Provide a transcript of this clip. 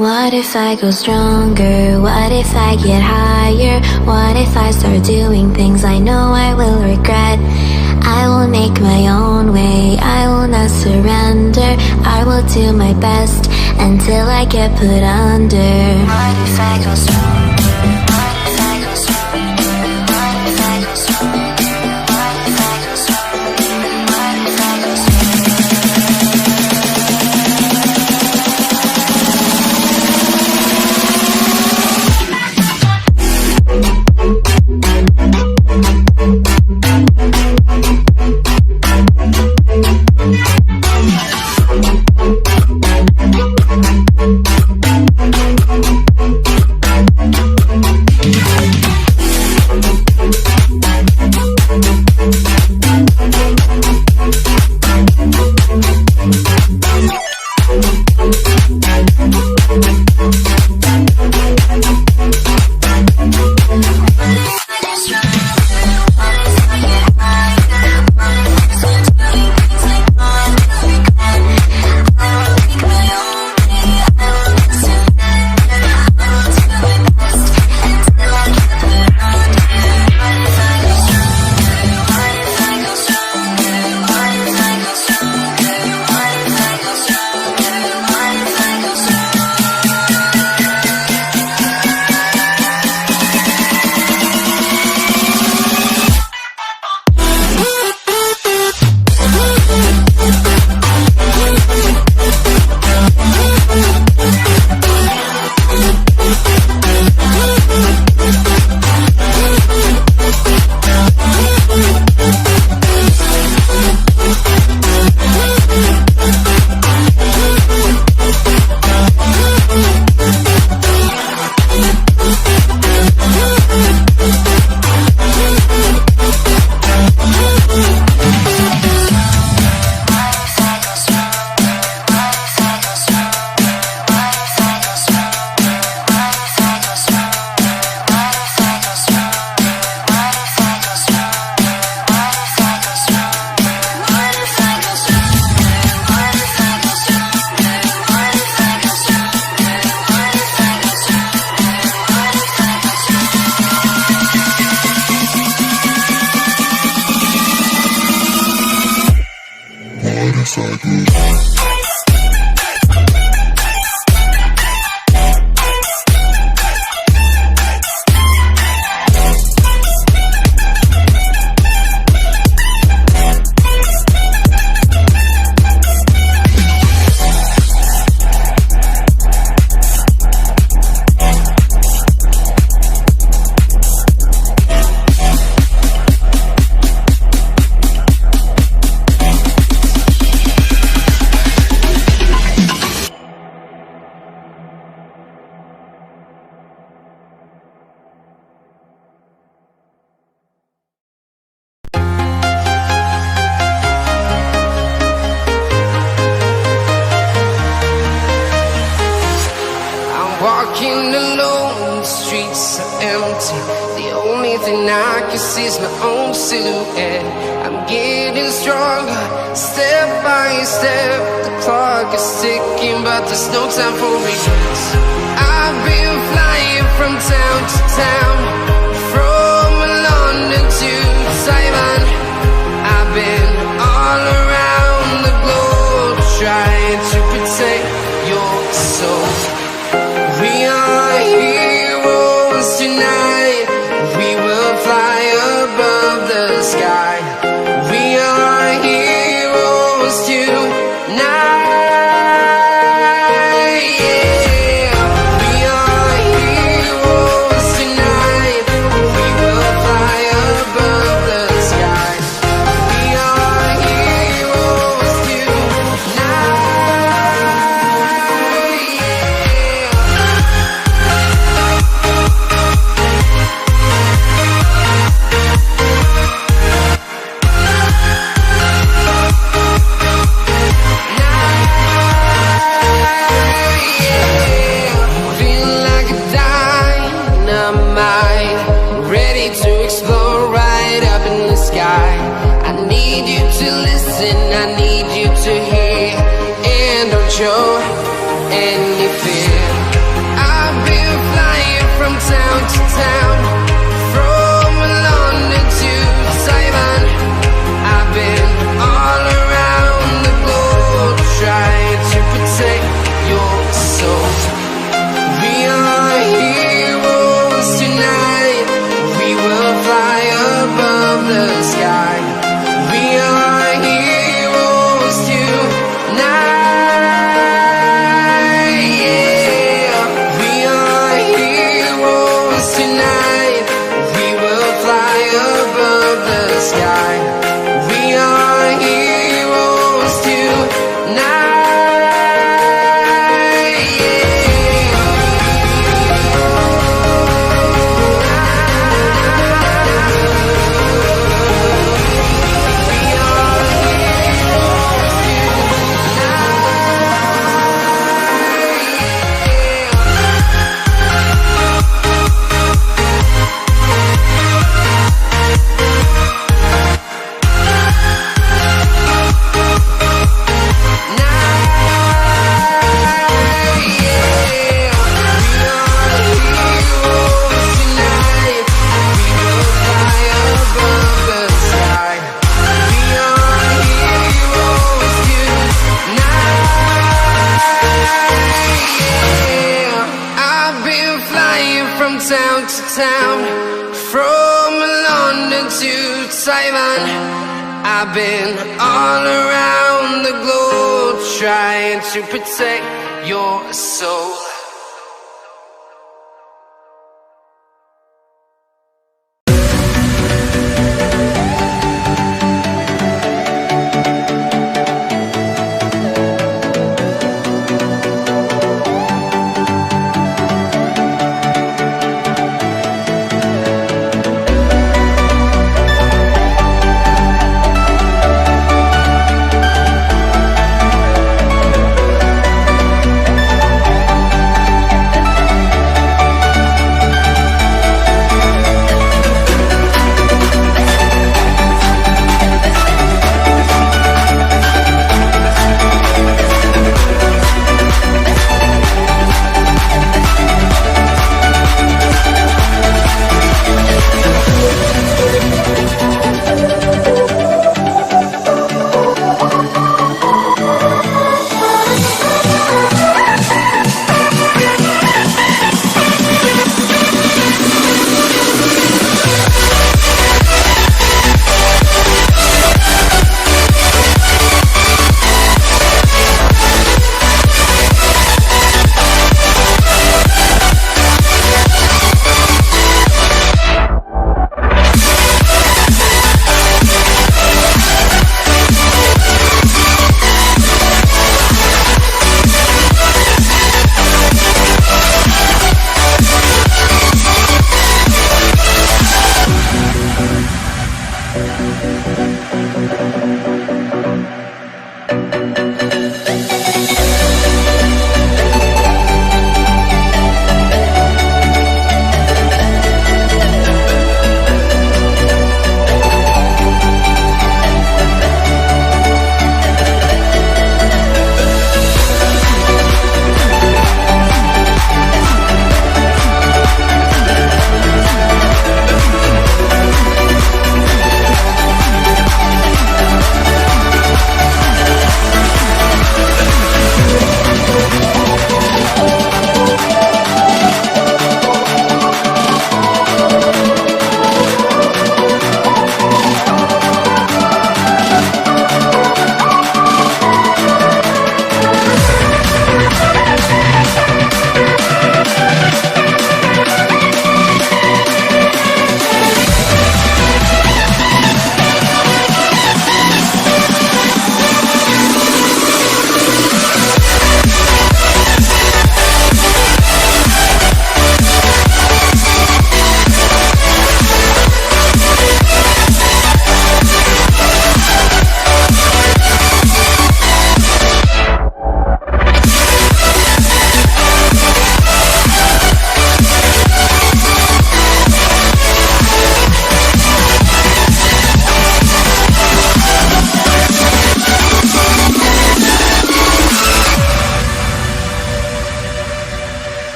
What if I go stronger? What if I get higher? What if I start doing things I know I will regret? I will make my own way, I will not surrender. I will do my best until I get put under. What if I go stronger? What if I go stronger? What if I go stronger? What if I go stronger? What if I go stronger? Walking alone, the streets are empty. The only thing I can see is my own silhouette. I'm getting stronger, step by step. The clock is ticking, but there's no time for regrets. I've been flying from town to town, from London to Taiwan. I've been all around the globe, trying to protect your soul. We are heroes tonight. We will fly above the sky. We are heroes tonight. Yeah. We are heroes tonight. We will fly above the sky. We are heroes tonight. I need you to hear and don't show any fear. Simon. I've been all around the globe trying to protect your soul.